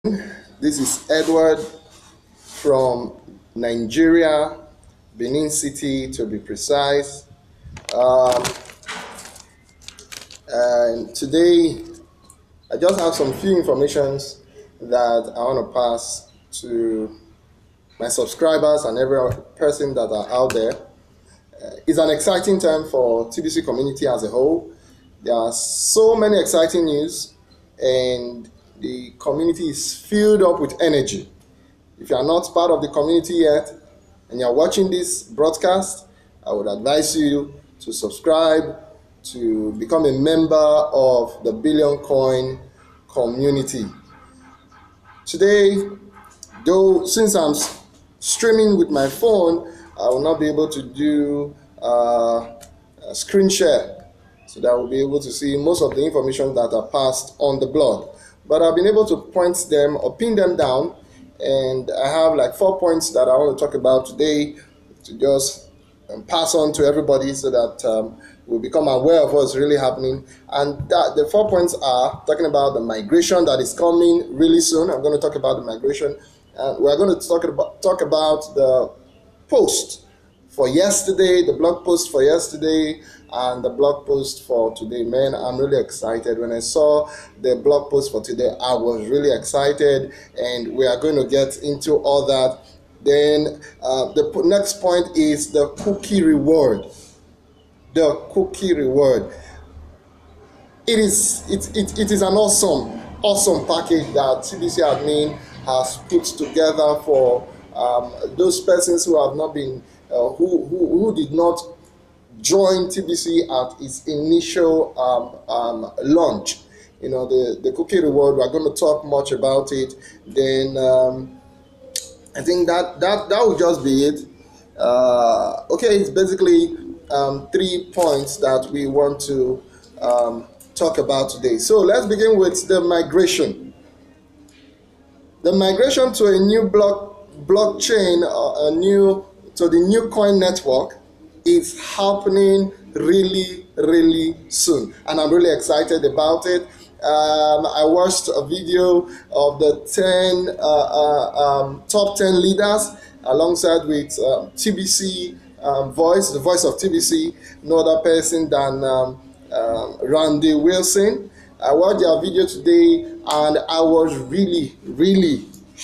This is Edward from Nigeria, Benin City to be precise. Um, and today, I just have some few informations that I want to pass to my subscribers and every person that are out there. It's an exciting time for TBC community as a whole. There are so many exciting news, and the community is filled up with energy. If you are not part of the community yet and you're watching this broadcast, I would advise you to subscribe, to become a member of the Billion Coin community. Today, though, since I'm streaming with my phone, I will not be able to do a screen share so that I will be able to see most of the information that are passed on the blog. But I've been able to point them or pin them down, and I have like 4 points that I want to talk about today to just pass on to everybody so that we'll become aware of what's really happening. And that the 4 points are talking about the migration that is coming really soon. I'm going to talk about the migration, and we're going to talk about the post for yesterday, the blog post for yesterday, and the blog post for today. Man, I'm really excited. When I saw the blog post for today, I was really excited, and we are going to get into all that. Then the next point is the cookie reward. The cookie reward. It is an awesome package that TBC admin has put together for those persons who have not been who did not join TBC at its initial launch. You know, the cookie reward, we're going to talk much about it. Then I think that will just be it. Okay, it's basically 3 points that we want to talk about today. So let's begin with the migration. The migration to a new blockchain, to the new coin network is happening really soon, and I'm really excited about it. I watched a video of the 10 top 10 leaders alongside with TBC voice, the voice of TBC, no other person than Randy Wilson. I watched their video today, and I was really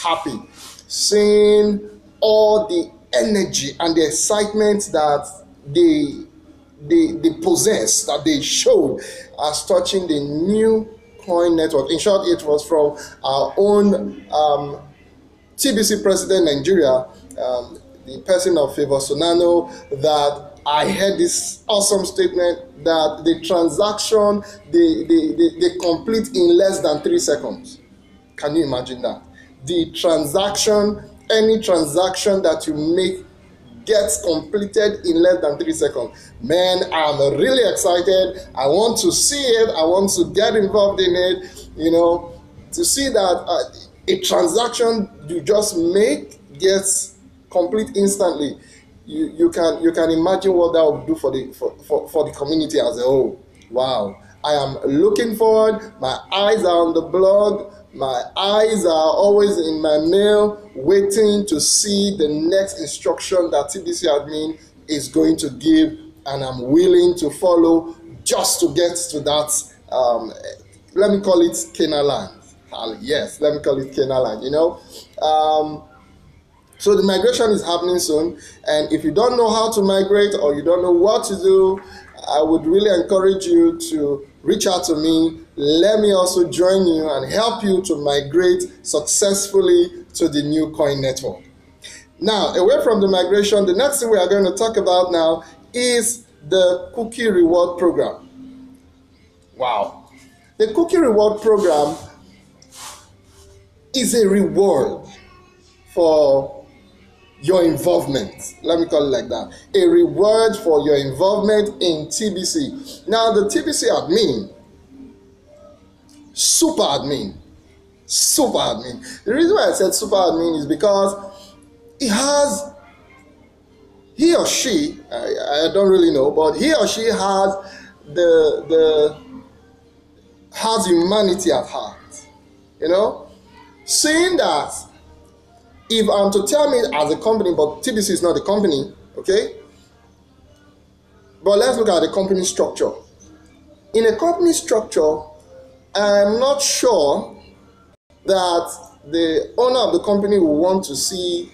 happy seeing all the energy and the excitement that they possess, that they showed as touching the new coin network. In short, it was from our own TBC president Nigeria, the person of Favor Sonano, that I heard this awesome statement that the transaction they complete in less than 3 seconds. Can you imagine that? The transaction, any transaction that you make gets completed in less than 3 seconds. Man, I'm really excited. I want to see it. I want to get involved in it, you know, to see that a transaction you just make gets complete instantly. You can imagine what that would do for the community as a whole. Wow. I am looking forward. My eyes are on the blog. My eyes are always in my mail, waiting to see the next instruction that TBC admin is going to give, and I'm willing to follow just to get to that. Let me call it Cana land. Yes, let me call it Cana land. You know. So the migration is happening soon, and if you don't know how to migrate or you don't know what to do, I would really encourage you to reach out to me. Let me also join you and help you to migrate successfully to the new coin network. Now, away from the migration, the next thing we are going to talk about now is the cookie reward program. Wow. The cookie reward program is a reward for your involvement. Let me call it like that. A reward for your involvement in TBC. Now, the TBC admin, super admin. The reason why I said super admin is because he or she, I don't really know, but he or she has has humanity at heart. You know, Seeing that, if I'm to tell me as a company, but TBC is not a company, okay? But let's look at the company structure. In a company structure, I'm not sure that the owner of the company will want to see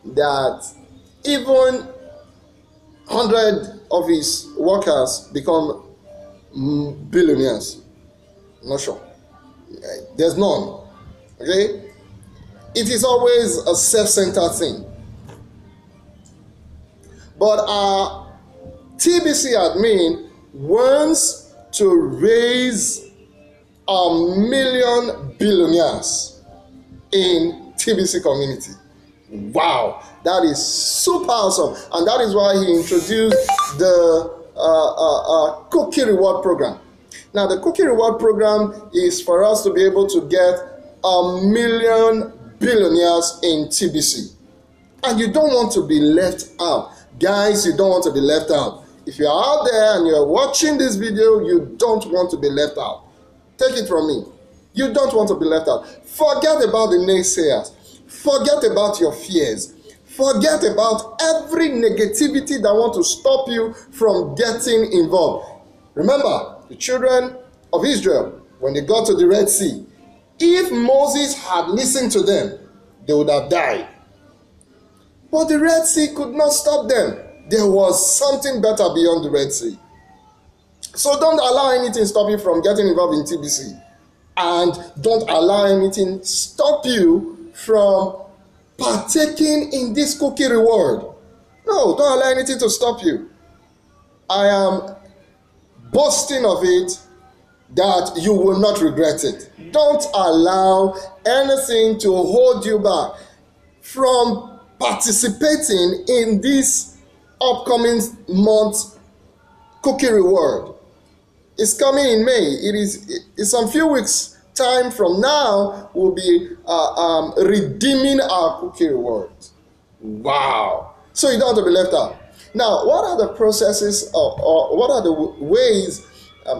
that even 100 of his workers become billionaires. Not sure. There's none. Okay? It is always a self-centered thing. But our TBC admin wants to raise 1,000,000 billionaires in TBC community. Wow, that is super awesome. And that is why he introduced the cookie reward program. Now, the cookie reward program is for us to be able to get 1,000,000 billionaires in TBC. And you don't want to be left out. Guys, you don't want to be left out. If you're out there and you're watching this video, you don't want to be left out. Take it from me. You don't want to be left out. Forget about the naysayers. Forget about your fears. Forget about every negativity that wants to stop you from getting involved. Remember, the children of Israel, when they got to the Red Sea, if Moses had listened to them, they would have died. But the Red Sea could not stop them. There was something better beyond the Red Sea. So don't allow anything stop you from getting involved in TBC. And don't allow anything stop you from partaking in this cookie reward. No, don't allow anything to stop you. I am boasting of it that you will not regret it. Don't allow anything to hold you back from participating in this upcoming month cookie reward. It's coming in May. It's some few weeks time from now. We'll be redeeming our cookie reward. Wow! So you don't have to be left out. Now, what are the processes or what are the ways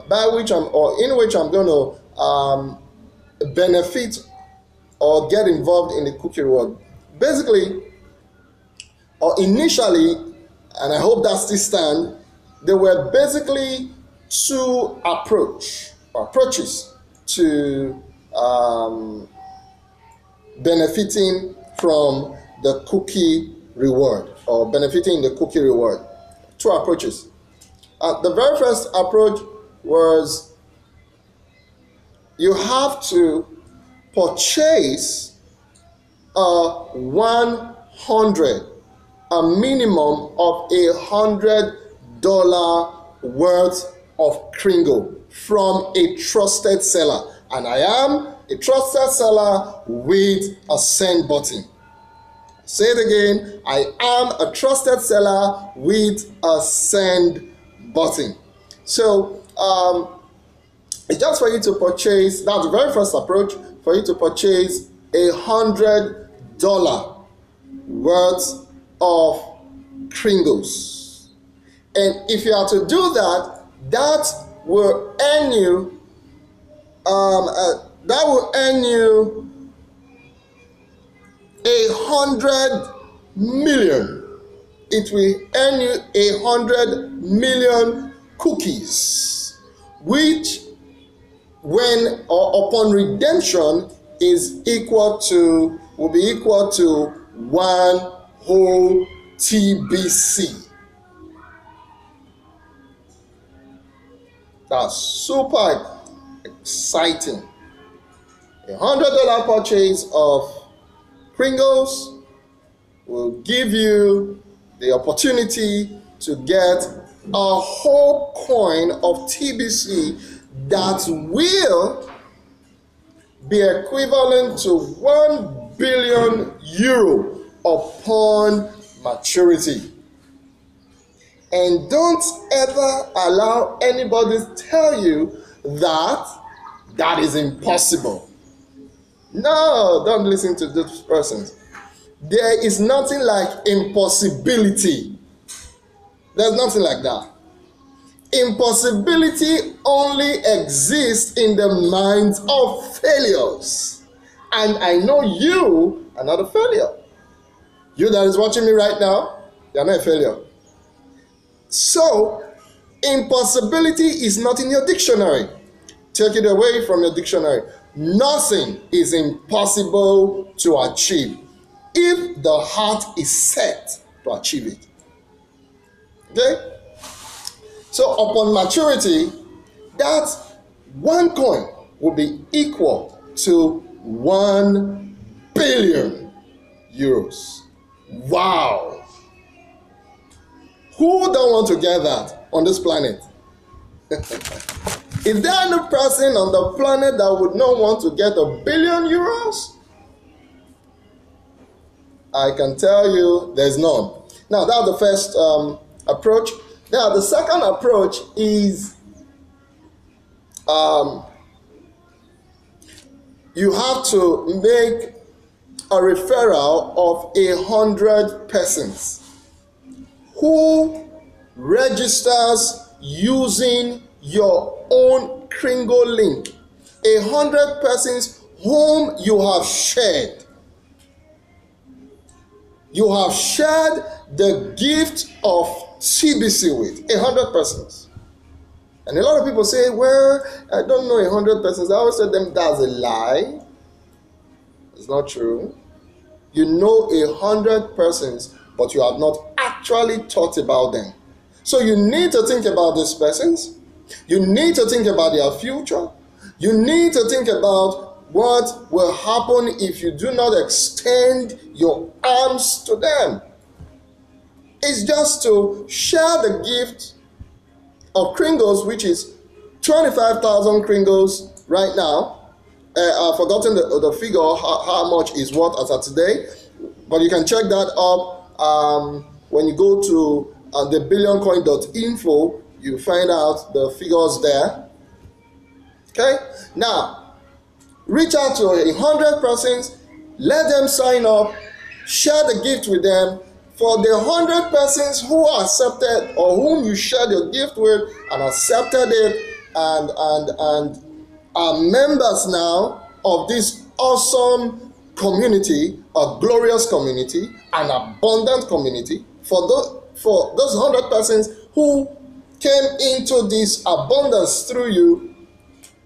by which in which I'm going to benefit or get involved in the cookie reward? Basically, or initially, and I hope that still stands, there were basically two approaches to benefiting from the cookie reward or benefiting the cookie reward. Two approaches. The very first approach was you have to purchase a minimum of $100 worth of Kringle from a trusted seller. And I am a trusted seller with a send button. Say it again. I am a trusted seller with a send button. So it's just for you to purchase. That's the very first approach, for you to purchase $100 worth of Kringles. And if you are to do that, that will earn you $100 million. It will earn you 100 million cookies, which when or upon redemption will be equal to one whole TBC. That's super exciting. $100 purchase of Pringles will give you the opportunity to get a whole coin of TBC that will be equivalent to 1 billion euro upon maturity. And don't ever allow anybody to tell you that that is impossible. No, don't listen to those persons. There is nothing like impossibility. There's nothing like that. Impossibility only exists in the minds of failures. And I know you are not a failure. You that is watching me right now, you are not a failure. So, impossibility is not in your dictionary. Take it away from your dictionary. Nothing is impossible to achieve if the heart is set to achieve it. Okay? So upon maturity, that one coin will be equal to 1 billion euros. Wow! Who don't want to get that on this planet? Is there any person on the planet that would not want to get 1 billion euros? I can tell you there's none. Now, that's the first approach. Now, the second approach is you have to make a referral of 100 persons who registers using your own Kringle link. 100 persons whom you have shared. You have shared the gift of TBC with 100 persons. And a lot of people say, well, I don't know 100 persons. I always tell them that's a lie. It's not true. You know 100 persons, but you have not actually thought about them. So you need to think about these persons. You need to think about their future. You need to think about what will happen if you do not extend your arms to them. It's just to share the gift of Kringles, which is 25,000 Kringles right now. I've forgotten the figure, how much is what as of today, but you can check that up when you go to the billioncoin.info. You find out the figures there. Okay, now reach out to 100 persons, let them sign up, share the gift with them. For the 100 persons who accepted or whom you shared your gift with and accepted it and are members now of this awesome community, a glorious community, an abundant community, for those 100 persons who came into this abundance through you,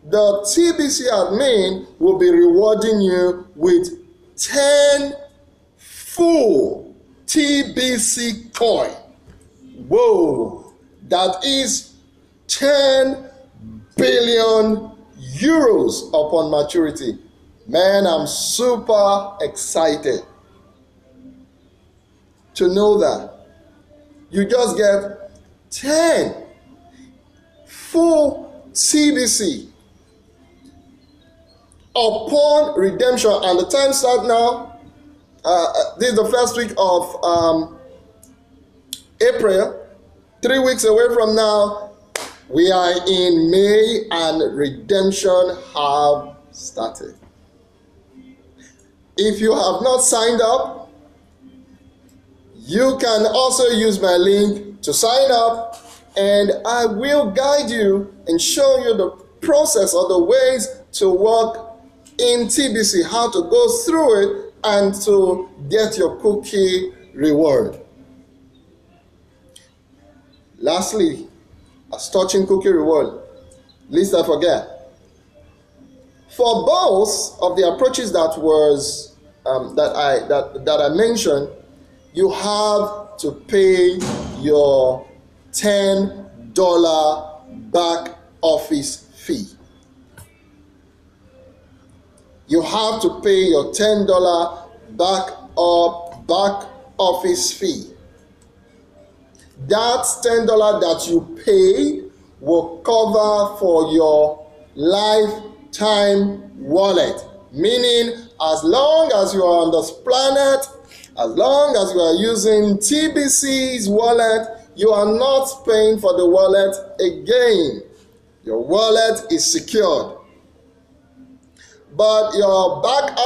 the TBC admin will be rewarding you with 10 full TBC coin. Whoa, that is 10 billion euros upon maturity. Man, I'm super excited to know that you just get 10 full TBC upon redemption, and the time start now. This is the first week of April. 3 weeks away from now, we are in May and redemption have started. If you have not signed up, you can also use my link to sign up, and I will guide you and show you the process or the ways to work in TBC, how to go through it and to get your cookie reward. Lastly, as touching cookie reward, lest I forget. For both of the approaches that I mentioned, you have to pay your $10 back office fee. You have to pay your $10 back office fee. That $10 that you pay will cover for your lifetime wallet. Meaning, as long as you are on this planet, as long as you are using TBC's wallet, you are not paying for the wallet again. Your wallet is secured. But your back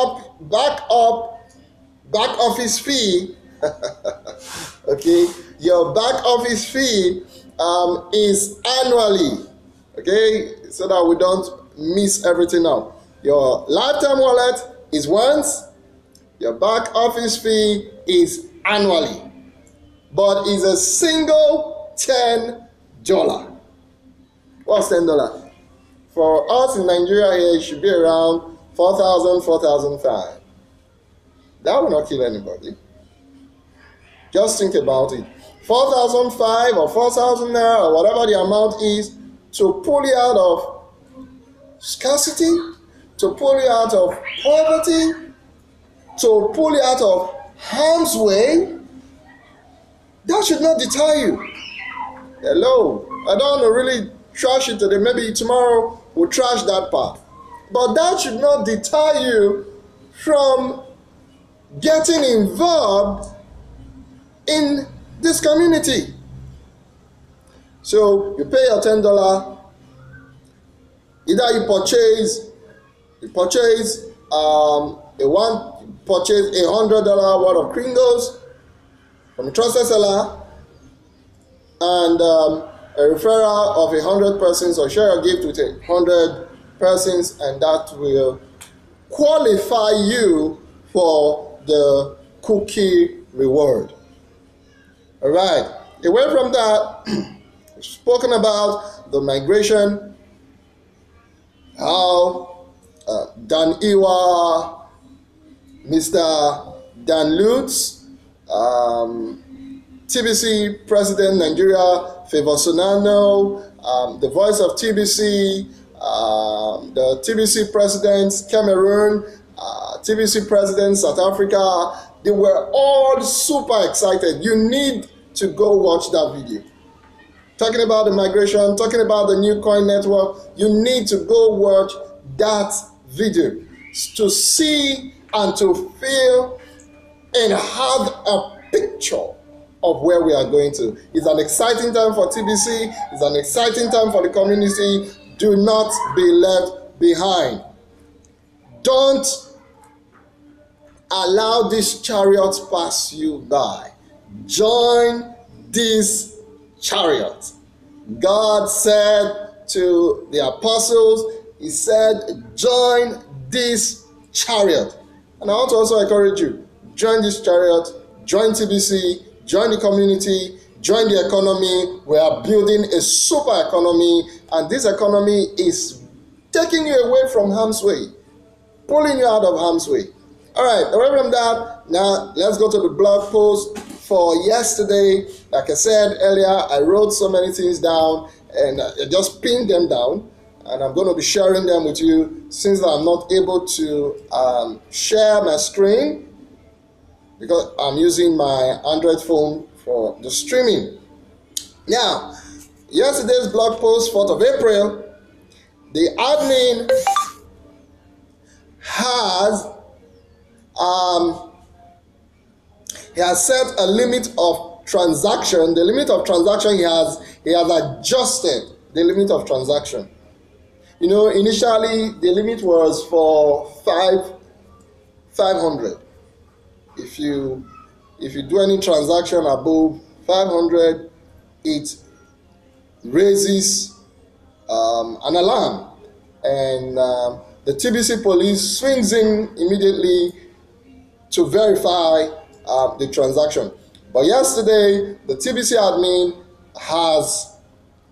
office fee, okay, your back office fee is annually, okay, so that we don't miss everything up. Your lifetime wallet is once, your back office fee is annually, but is a single $10. What's $10? For us in Nigeria here, it should be around 4,000, 4,500. That will not kill anybody. Just think about it. 4,500 or 4,000 naira or whatever the amount is to pull you out of scarcity, to pull you out of poverty, to pull you out of harm's way. That should not deter you. Hello. I don't want to really trash it today. Maybe tomorrow we'll trash that part. But that should not deter you from getting involved in this community. So you pay your $10. Either you purchase $100 worth of Kringles from a trusted seller, and a referral of 100 persons, or share a gift with 100 persons, and that will qualify you for the cookie reward. All right. Away from that, we've spoken about the migration, how Dan Iwa, Mr. Dan Lutz, TBC President Nigeria, Favor Sonano, the voice of TBC, the TBC Presidents Cameroon, TBC President South Africa. They were all super excited. You need to go watch that video. Talking about the migration, talking about the new coin network, you need to go watch that video to see and to feel and have a picture of where we are going to. It's an exciting time for TBC. It's an exciting time for the community. Do not be left behind. Don't allow this chariot pass you by. Join this chariot. God said to the apostles, he said, join this chariot. And I want to also encourage you, join this chariot, join TBC, join the community, join the economy. We are building a super economy, and this economy is taking you away from harm's way, pulling you out of harm's way. All right, away from that, now let's go to the blog post for yesterday. Like I said earlier, I wrote so many things down and I just pinned them down, and I'm going to be sharing them with you since I'm not able to share my screen because I'm using my Android phone for the streaming. Now, yesterday's blog post, 4th of April, the admin he has set a limit of transaction. The limit of transaction he has adjusted the limit of transaction. You know, initially the limit was for 500. If you do any transaction above 500, it raises an alarm, and the TBC police swings in immediately to verify the transaction. But yesterday, the TBC admin has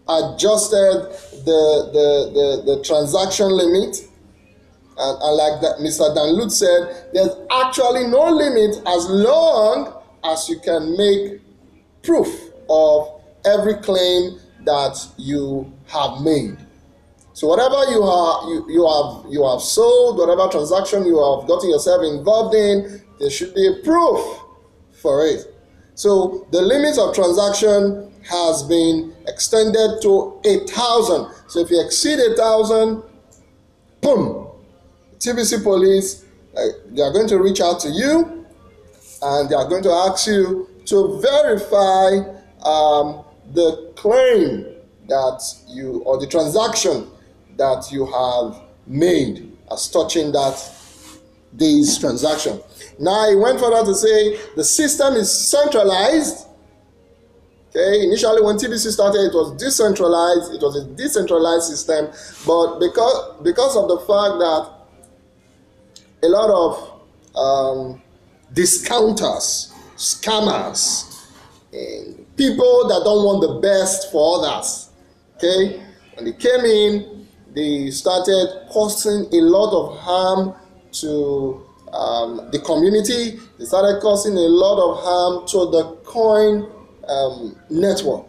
adjusted the transaction limit, and like that Mr. Dan Lutz said, there's actually no limit as long as you can make proof of every claim that you have made. So whatever you have sold, whatever transaction you have gotten yourself involved in, there should be a proof for it. So the limit of transaction has been extended to 1,000. So if you exceed 1,000, boom, TBC police, they are going to reach out to you and they are going to ask you to verify the claim that you, or the transaction that you have made as touching this transaction. Now, he went further to say the system is centralized. Okay, initially when TBC started, it was decentralized. It was a decentralized system, but because of the fact that a lot of discounters, scammers, and people that don't want the best for others. Okay, when they came in, they started causing a lot of harm to the community. They started causing a lot of harm to the coin network.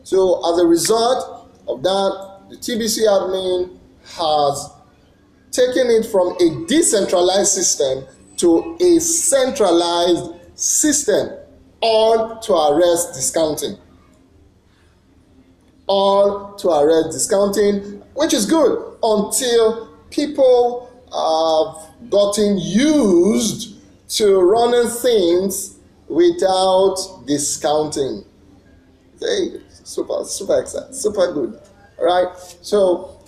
So as a result of that, the TBC admin has taken it from a decentralized system to a centralized system, all to arrest discounting. All to arrest discounting, which is good until people have gotten used to running things without discounting. Okay, super exciting, super good. All right, so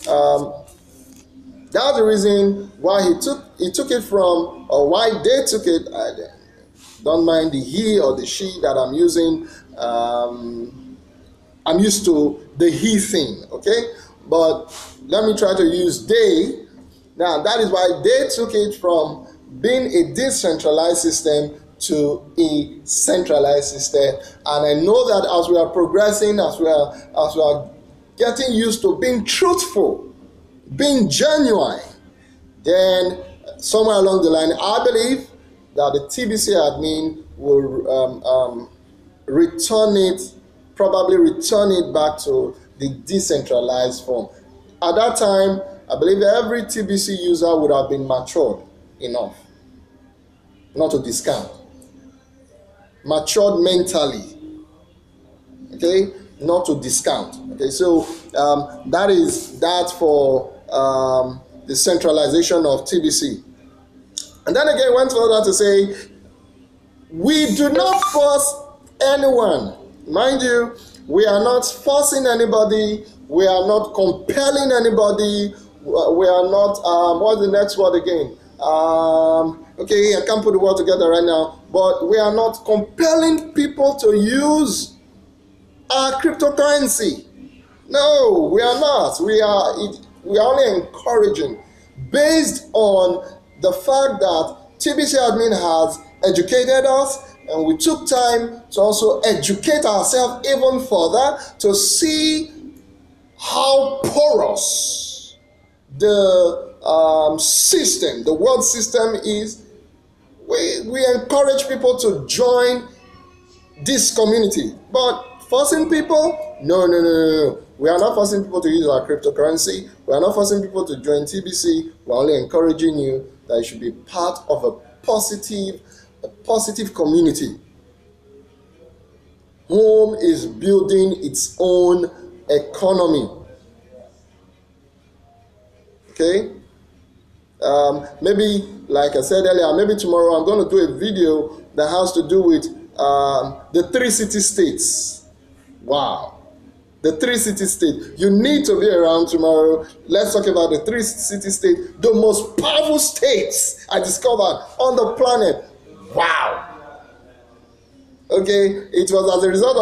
that's the reason why he took it from, or why they took it. I don't mind the he or the she that I'm using. I'm used to the he thing, okay? But let me try to use they. Now, that is why they took it from being a decentralized system to a centralized system. And I know that as we are progressing, as we are getting used to being truthful, being genuine, then somewhere along the line, I believe that the TBC admin will probably return it back to the decentralized form. At that time, I believe every TBC user would have been matured enough not to discount. Matured mentally, okay, not to discount. Okay, so that is that for the centralization of TBC. And then again, went further to say, we do not force anyone. Mind you, we are not forcing anybody. We are not compelling anybody. We are not, what's the next word again? Okay, I can't put the word together right now. But we are not compelling people to use our cryptocurrency. No, we are not. We are only encouraging, based on the fact that TBC admin has educated us, and we took time to also educate ourselves even further to see how porous the system, the world system is. We encourage people to join this community, but forcing people? No. We are not forcing people to use our cryptocurrency. We are not forcing people to join TBC. We're only encouraging you that you should be part of a positive community. Home is building its own economy. Okay? Maybe, like I said earlier, maybe tomorrow I'm going to do a video that has to do with the 3 city states. Wow. The 3 city states. You need to be around tomorrow. Let's talk about the 3 city states, the most powerful states I discovered on the planet. Wow. Okay, it was as a result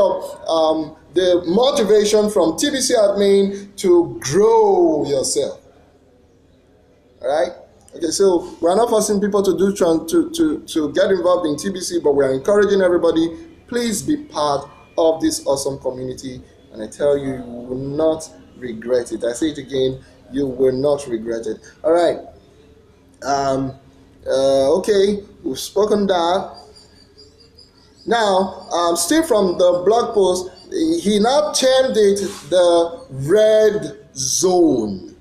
of the motivation from TBC admin to grow yourself. All right. Okay, so we're not forcing people to to get involved in TBC, but we're encouraging everybody. Please be part of this awesome community, and I tell you, you will not regret it. I say it again, you will not regret it. All right. Okay, we've spoken that. Now, still from the blog post, he now termed it the red zone.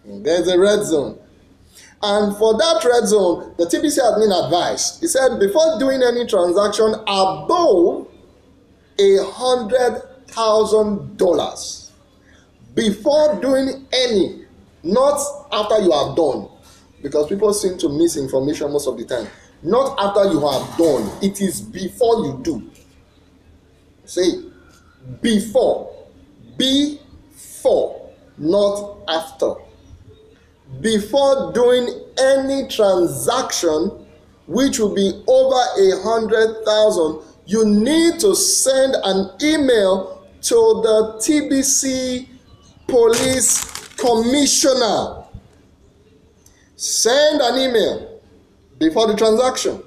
There's a red zone. And for that red zone, the TBC admin advised, he said, before doing any transaction above $100,000, before doing any, not after you have done, because people seem to miss information most of the time. Not after you have done, it is before you do. Say, before, not after. Before doing any transaction which will be over 100,000, you need to send an email to the TBC Police Commissioner. Send an email before the transaction.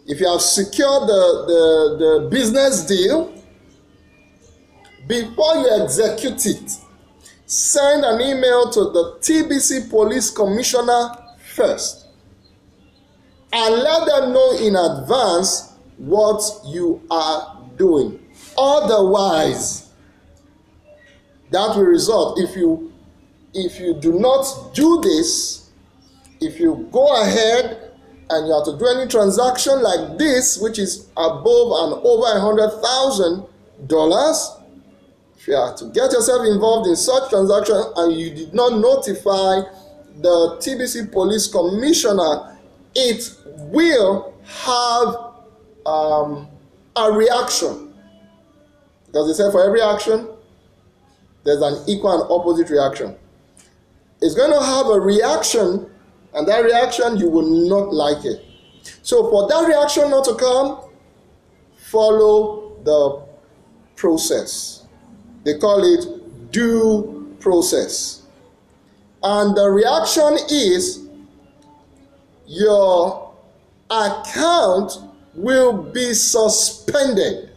If you have secured the business deal, before you execute it, send an email to the TBC Police Commissioner first and let them know in advance what you are doing. Otherwise, that will result, if you do not do this, if you go ahead and you have to do any transaction like this, which is above and over $100,000, if you are to get yourself involved in such transaction and you did not notify the TBC Police Commissioner, it will have a reaction. Because they say for every action, there's an equal and opposite reaction. It's going to have a reaction, and that reaction, you will not like it. So for that reaction not to come, follow the process. They call it due process. And the reaction is your account will be suspended.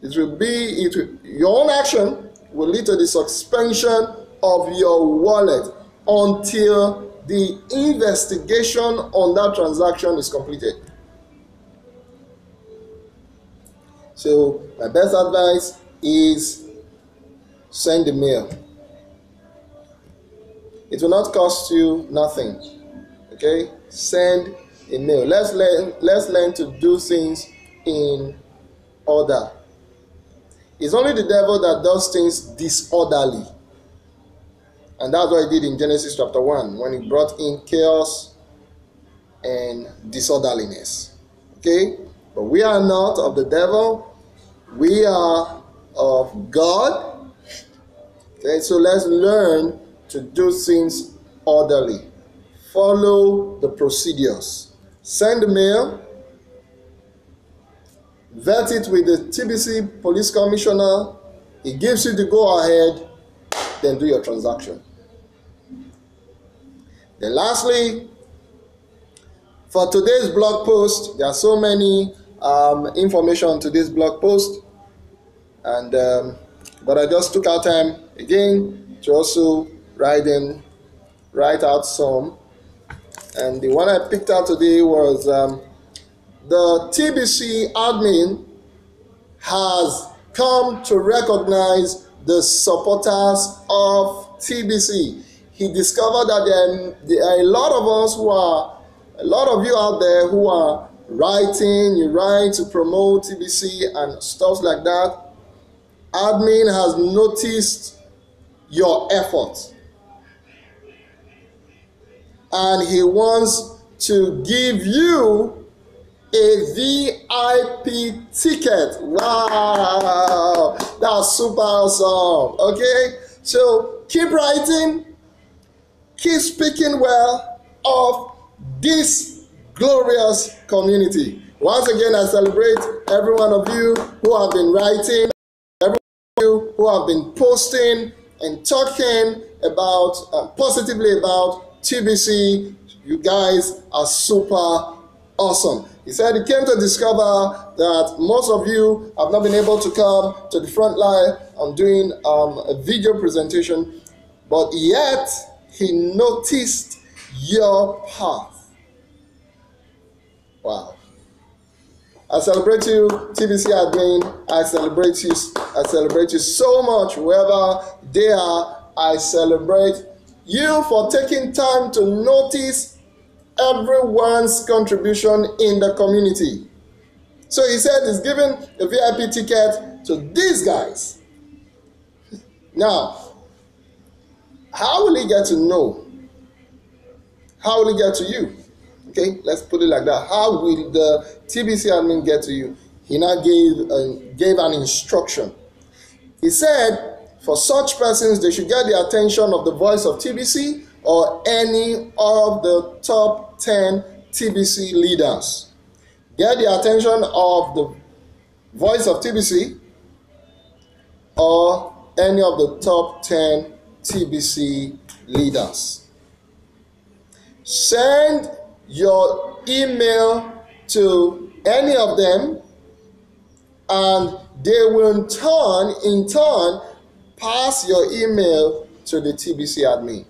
Your own action will lead to the suspension of your wallet until the investigation on that transaction is completed. So my best advice is send the mail. It will not cost you nothing. Okay? Send a mail. Let's learn to do things in order. It's only the devil that does things disorderly. And that's what he did in Genesis chapter 1 when he brought in chaos and disorderliness. Okay? But we are not of the devil. We are of God. Okay, so let's learn to do things orderly. Follow the procedures. Send the mail. Vet it with the TBC Police Commissioner. He gives you the go-ahead. Then do your transaction. Then lastly, for today's blog post, there are so many information on today's blog post. And but I just took out time again to also write out some. And the one I picked out today was the TBC admin has come to recognize the supporters of TBC. He discovered that there are a lot of you out there who are writing, you write to promote TBC and stuff like that. Admin has noticed your effort and he wants to give you a VIP ticket. Wow, that's super awesome. Okay, so keep writing, keep speaking well of this glorious community. Once again, I celebrate every one of you who have been writing, every one of you who have been posting and talking about positively about TBC. You guys are super awesome. He said he came to discover that most of you have not been able to come to the front line on doing a video presentation, but yet he noticed your path. Wow. I celebrate you, TBC admin. I celebrate you so much. Wherever they are, I celebrate you for taking time to notice everyone's contribution in the community. So he said he's giving a VIP ticket to these guys. Now, how will he get to know? How will he get to you? Okay, let's put it like that. How will the TBC admin get to you? He now gave an instruction. He said, for such persons, they should get the attention of the voice of TBC or any of the top 10 TBC leaders. Get the attention of the voice of TBC or any of the top 10 TBC leaders. Send your email to any of them, and they will in turn pass your email to the TBC admin.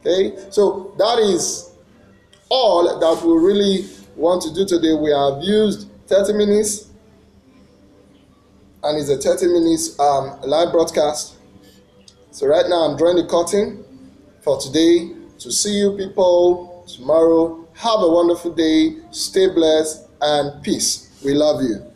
Okay, so that is all that we really want to do today. We have used 30 minutes, and it's a 30 minutes live broadcast. So right now I'm drawing the curtain for today. To see you people tomorrow. Have a wonderful day. Stay blessed and peace. We love you.